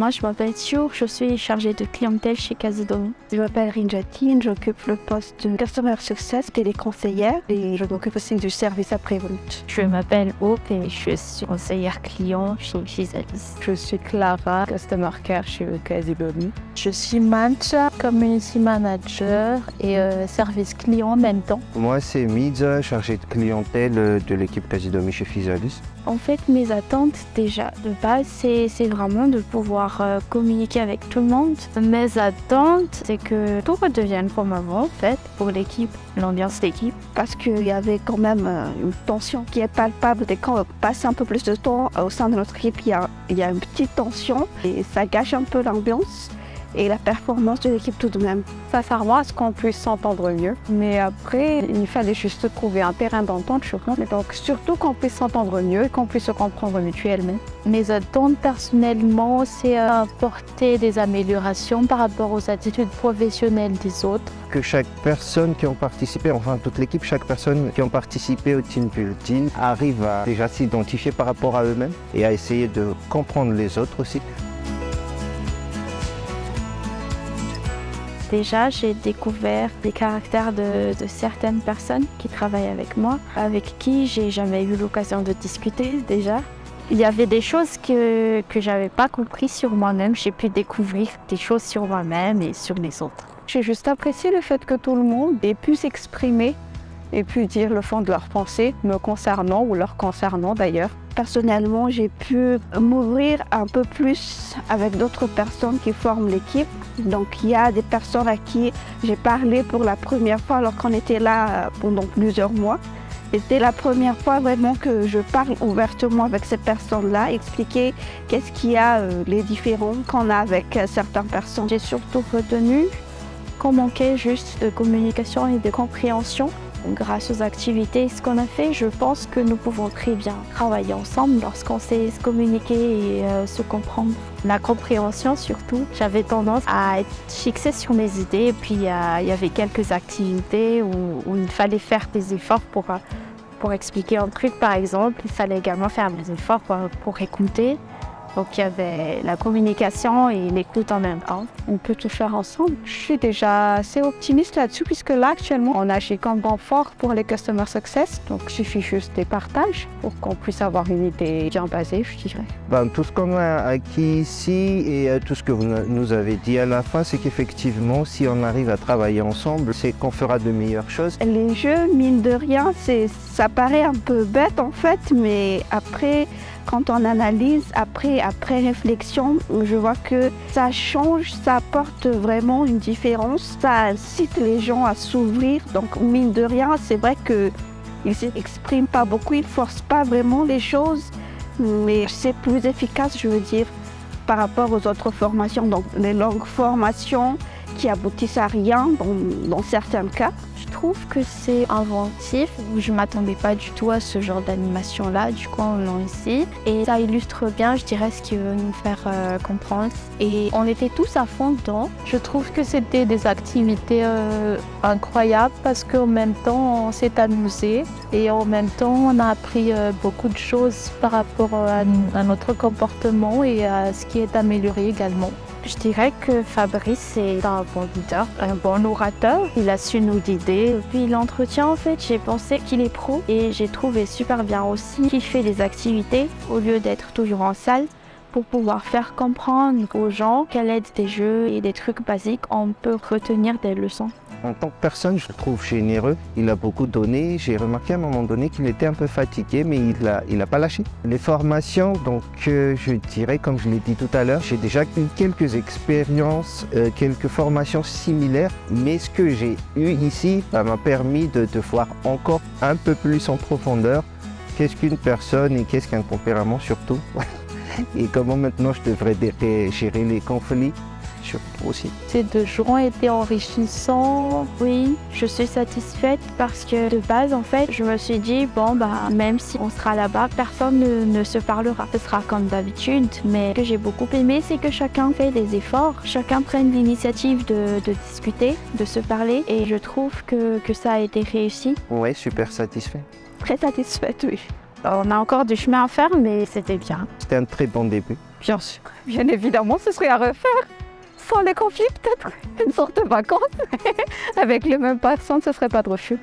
Moi, je m'appelle Xiu, je suis chargée de clientèle chez Kasidomi. Je m'appelle Rinjatine, j'occupe le poste de Customer Success téléconseillère et je m'occupe aussi du service après-vente. Je m'appelle Hope et je suis conseillère client chez Physalis. Je suis Clara, Customer Care chez Kasidomi. Je suis Mancha, Community Manager et service client en même temps. Moi, c'est Midza, chargée de clientèle de l'équipe Kasidomi chez Physalis. En fait, mes attentes, déjà, de base, c'est vraiment de pouvoir communiquer avec tout le monde. Mes attentes, c'est que tout redevienne comme avant, en fait, pour l'équipe, l'ambiance d'équipe. Parce qu'il y avait quand même une tension qui est palpable. Et quand on passe un peu plus de temps au sein de notre équipe, il y a une petite tension et ça gâche un peu l'ambiance et la performance de l'équipe tout de même. Ça sert à ce qu'on puisse s'entendre mieux. Mais après, il fallait juste trouver un terrain d'entente, je pense. Donc surtout qu'on puisse s'entendre mieux et qu'on puisse se comprendre mutuellement. Mes attentes personnellement, c'est apporter des améliorations par rapport aux attitudes professionnelles des autres. Que chaque personne qui a participé, enfin toute l'équipe, chaque personne qui a participé au team building arrive à déjà s'identifier par rapport à eux-mêmes et à essayer de comprendre les autres aussi. Déjà, j'ai découvert des caractères de certaines personnes qui travaillent avec moi, avec qui j'ai jamais eu l'occasion de discuter déjà. Il y avait des choses que j'avais pas compris sur moi-même. J'ai pu découvrir des choses sur moi-même et sur les autres. J'ai juste apprécié le fait que tout le monde ait pu s'exprimer et pu dire le fond de leurs pensées me concernant ou leur concernant d'ailleurs. Personnellement, j'ai pu m'ouvrir un peu plus avec d'autres personnes qui forment l'équipe. Donc il y a des personnes à qui j'ai parlé pour la première fois alors qu'on était là pendant plusieurs mois. C'était la première fois vraiment que je parle ouvertement avec ces personnes-là, expliquer qu'est-ce qu'il y a, les différends qu'on a avec certaines personnes. J'ai surtout retenu qu'on manquait juste de communication et de compréhension. Grâce aux activités, ce qu'on a fait, je pense que nous pouvons très bien travailler ensemble lorsqu'on sait se communiquer et se comprendre. La compréhension surtout, j'avais tendance à être fixée sur mes idées et puis il y avait quelques activités où il fallait faire des efforts pour expliquer un truc par exemple. Il fallait également faire des efforts pour écouter. Donc il y avait la communication et l'écoute en même temps. On peut tout faire ensemble. Je suis déjà assez optimiste là-dessus puisque là actuellement on agit comme renfort pour les Customer Success. Donc il suffit juste des partages pour qu'on puisse avoir une idée bien basée, je dirais. Tout ce qu'on a acquis ici et tout ce que vous nous avez dit à la fin, c'est qu'effectivement si on arrive à travailler ensemble, c'est qu'on fera de meilleures choses. Les jeux, mine de rien, ça paraît un peu bête en fait, mais après, quand on analyse, après réflexion, je vois que ça change, ça apporte vraiment une différence. Ça incite les gens à s'ouvrir. Donc, mine de rien, c'est vrai qu'ils ne s'expriment pas beaucoup, ils ne forcent pas vraiment les choses. Mais c'est plus efficace, je veux dire, par rapport aux autres formations. Donc, les longues formations qui aboutissent à rien dans certains cas. Je trouve que c'est inventif. Je ne m'attendais pas du tout à ce genre d'animation-là. Du coup, on l'a ici. Et ça illustre bien, je dirais, ce qu'il veut nous faire comprendre. Et on était tous à fond dedans. Je trouve que c'était des activités incroyables parce qu'en même temps, on s'est amusé et en même temps, on a appris beaucoup de choses par rapport à notre comportement et à ce qui est amélioré également. Je dirais que Fabrice est un bon leader, un bon orateur. Il a su nous guider. Depuis l'entretien, en fait, j'ai pensé qu'il est pro et j'ai trouvé super bien aussi qu'il fait des activités au lieu d'être toujours en salle pour pouvoir faire comprendre aux gens qu'à l'aide des jeux et des trucs basiques, on peut retenir des leçons. En tant que personne, je le trouve généreux. Il a beaucoup donné. J'ai remarqué à un moment donné qu'il était un peu fatigué, mais il n'a pas lâché. Les formations, donc je dirais, comme je l'ai dit tout à l'heure, j'ai déjà eu quelques expériences, quelques formations similaires, mais ce que j'ai eu ici m'a permis de voir encore un peu plus en profondeur qu'est-ce qu'une personne et qu'est-ce qu'un tempérament surtout. Et comment maintenant je devrais gérer les conflits. Aussi. Ces 2 jours ont été enrichissants. Oui, je suis satisfaite parce que de base, en fait, je me suis dit, même si on sera là-bas, personne ne se parlera. Ce sera comme d'habitude. Mais ce que j'ai beaucoup aimé, c'est que chacun fait des efforts, chacun prenne l'initiative de discuter, de se parler. Et je trouve que ça a été réussi. Ouais, super satisfait. Très satisfaite, oui. On a encore du chemin à faire, mais c'était bien. C'était un très bon début. Bien sûr, bien évidemment, ce serait à refaire. Sans les conflits, peut-être une sorte de vacances. Avec les mêmes personnes, ce serait pas trop chou.